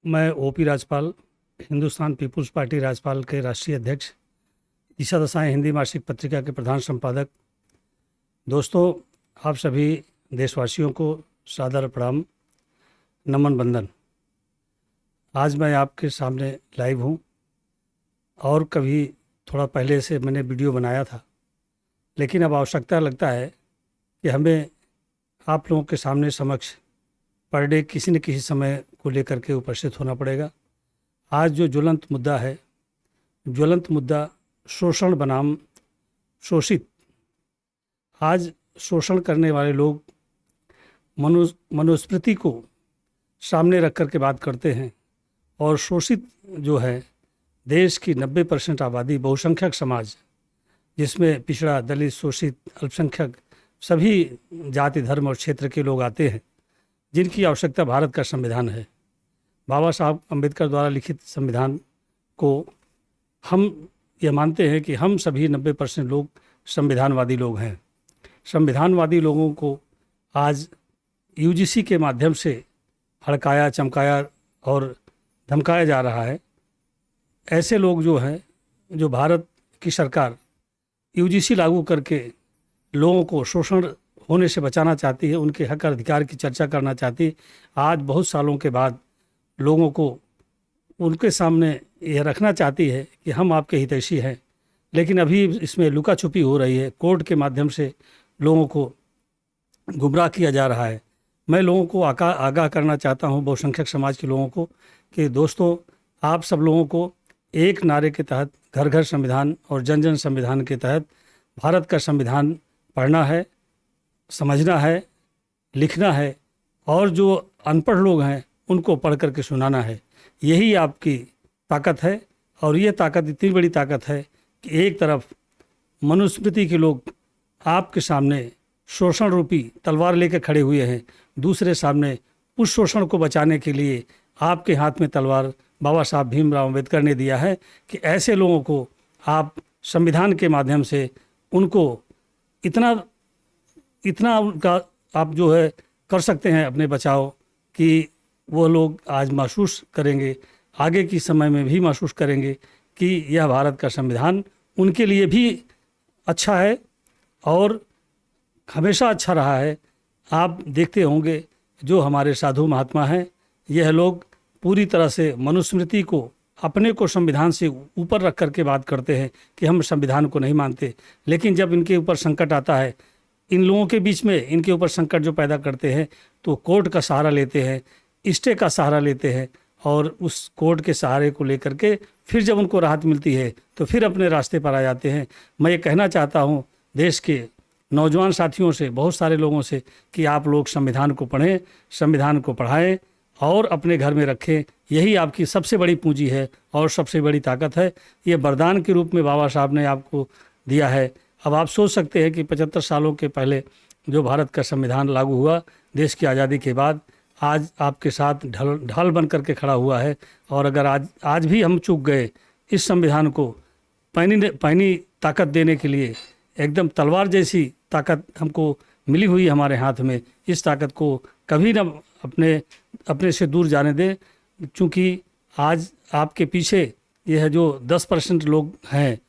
मैं OP Rajpal, Hindustan people's party Rajpal के राष्ट्रीय अध्यक्ष, दिशा दशाएं हिंदी मासिक पत्रिका के प्रधान संपादक। दोस्तों, आप सभी देशवासियों को सादर प्रणाम, नमन बंदन। आज मैं आपके सामने लाइव हूँ और कभी थोड़ा पहले से मैंने वीडियो बनाया था, लेकिन अब आवश्यकता लगता है कि हमें आप लोगों के सामने समक्ष पर डे किसी न किसी समय को लेकर के उपस्थित होना पड़ेगा। आज जो ज्वलंत मुद्दा है, ज्वलंत मुद्दा शोषण बनाम शोषित। आज शोषण करने वाले लोग मनुस्मृति को सामने रख कर के बात करते हैं और शोषित जो है देश की 90% आबादी, बहुसंख्यक समाज जिसमें पिछड़ा, दलित, शोषित, अल्पसंख्यक सभी जाति, धर्म और क्षेत्र के लोग आते हैं, जिनकी आवश्यकता भारत का संविधान है। बाबा साहब अम्बेडकर द्वारा लिखित संविधान को हम ये मानते हैं कि हम सभी 90% लोग संविधानवादी लोग हैं। संविधानवादी लोगों को आज यूजीसी के माध्यम से हड़काया, चमकाया और धमकाया जा रहा है। ऐसे लोग जो हैं, जो भारत की सरकार यूजीसी लागू करके लोगों को शोषण होने से बचाना चाहती है, उनके हक अधिकार की चर्चा करना चाहती है, आज बहुत सालों के बाद लोगों को उनके सामने यह रखना चाहती है कि हम आपके हितैषी हैं। लेकिन अभी इसमें लुका छुपी हो रही है, कोर्ट के माध्यम से लोगों को गुमराह किया जा रहा है। मैं लोगों को आगाह करना चाहता हूं, बहुसंख्यक समाज के लोगों को, कि दोस्तों, आप सब लोगों को एक नारे के तहत घर घर संविधान और जन जन संविधान के तहत भारत का संविधान पढ़ना है, समझना है, लिखना है और जो अनपढ़ लोग हैं उनको पढ़ करके सुनाना है। यही आपकी ताकत है और ये ताकत इतनी बड़ी ताकत है कि एक तरफ मनुस्मृति के लोग आपके सामने शोषण रूपी तलवार लेकर खड़े हुए हैं, दूसरे सामने उस शोषण को बचाने के लिए आपके हाथ में तलवार बाबा साहब भीमराव अम्बेडकर ने दिया है कि ऐसे लोगों को आप संविधान के माध्यम से उनको इतना उनका आप जो है कर सकते हैं अपने बचाव, कि वो लोग आज महसूस करेंगे, आगे की समय में भी महसूस करेंगे कि यह भारत का संविधान उनके लिए भी अच्छा है और हमेशा अच्छा रहा है। आप देखते होंगे जो हमारे साधु महात्मा हैं, यह लोग पूरी तरह से मनुस्मृति को, अपने को संविधान से ऊपर रख करके बात करते हैं कि हम संविधान को नहीं मानते। लेकिन जब इनके ऊपर संकट आता है, इन लोगों के बीच में इनके ऊपर संकट जो पैदा करते हैं, तो कोर्ट का सहारा लेते हैं, स्टे का सहारा लेते हैं और उस कोर्ट के सहारे को लेकर के फिर जब उनको राहत मिलती है तो फिर अपने रास्ते पर आ जाते हैं। मैं ये कहना चाहता हूँ देश के नौजवान साथियों से, बहुत सारे लोगों से, कि आप लोग संविधान को पढ़ें, संविधान को पढ़ाएं और अपने घर में रखें। यही आपकी सबसे बड़ी पूंजी है और सबसे बड़ी ताकत है। ये वरदान के रूप में बाबा साहब ने आपको दिया है। अब आप सोच सकते हैं कि 75 सालों के पहले जो भारत का संविधान लागू हुआ देश की आज़ादी के बाद, आज आपके साथ ढाल बन करके खड़ा हुआ है। और अगर आज भी हम चूक गए इस संविधान को पैनी ताकत देने के लिए, एकदम तलवार जैसी ताकत हमको मिली हुई हमारे हाथ में, इस ताकत को कभी ना अपने से दूर जाने दें। क्योंकि आज आपके पीछे यह जो 10% लोग हैं,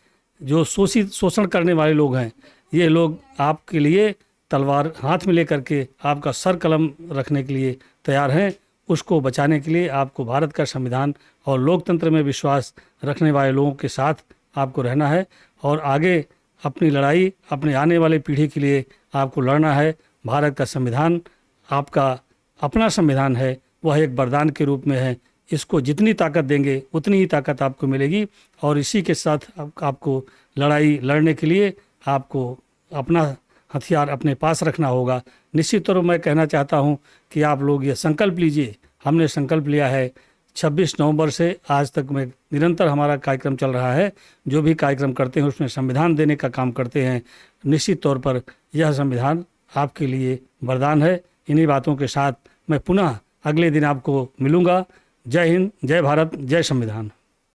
जो शोषण करने वाले लोग हैं, ये लोग आपके लिए तलवार हाथ में लेकर के आपका सर कलम रखने के लिए तैयार हैं। उसको बचाने के लिए आपको भारत का संविधान और लोकतंत्र में विश्वास रखने वाले लोगों के साथ आपको रहना है और आगे अपनी लड़ाई अपने आने वाले पीढ़ी के लिए आपको लड़ना है। भारत का संविधान आपका अपना संविधान है, वह एक वरदान के रूप में है। इसको जितनी ताकत देंगे उतनी ही ताकत आपको मिलेगी और इसी के साथ आपको लड़ाई लड़ने के लिए आपको अपना हथियार अपने पास रखना होगा। निश्चित तौर पर मैं कहना चाहता हूं कि आप लोग ये संकल्प लीजिए। हमने संकल्प लिया है 26 नवंबर से आज तक में निरंतर हमारा कार्यक्रम चल रहा है। जो भी कार्यक्रम करते हैं उसमें संविधान देने का काम करते हैं। निश्चित तौर पर यह संविधान आपके लिए वरदान है। इन्हीं बातों के साथ मैं पुनः अगले दिन आपको मिलूँगा। जय हिंद, जय भारत, जय संविधान।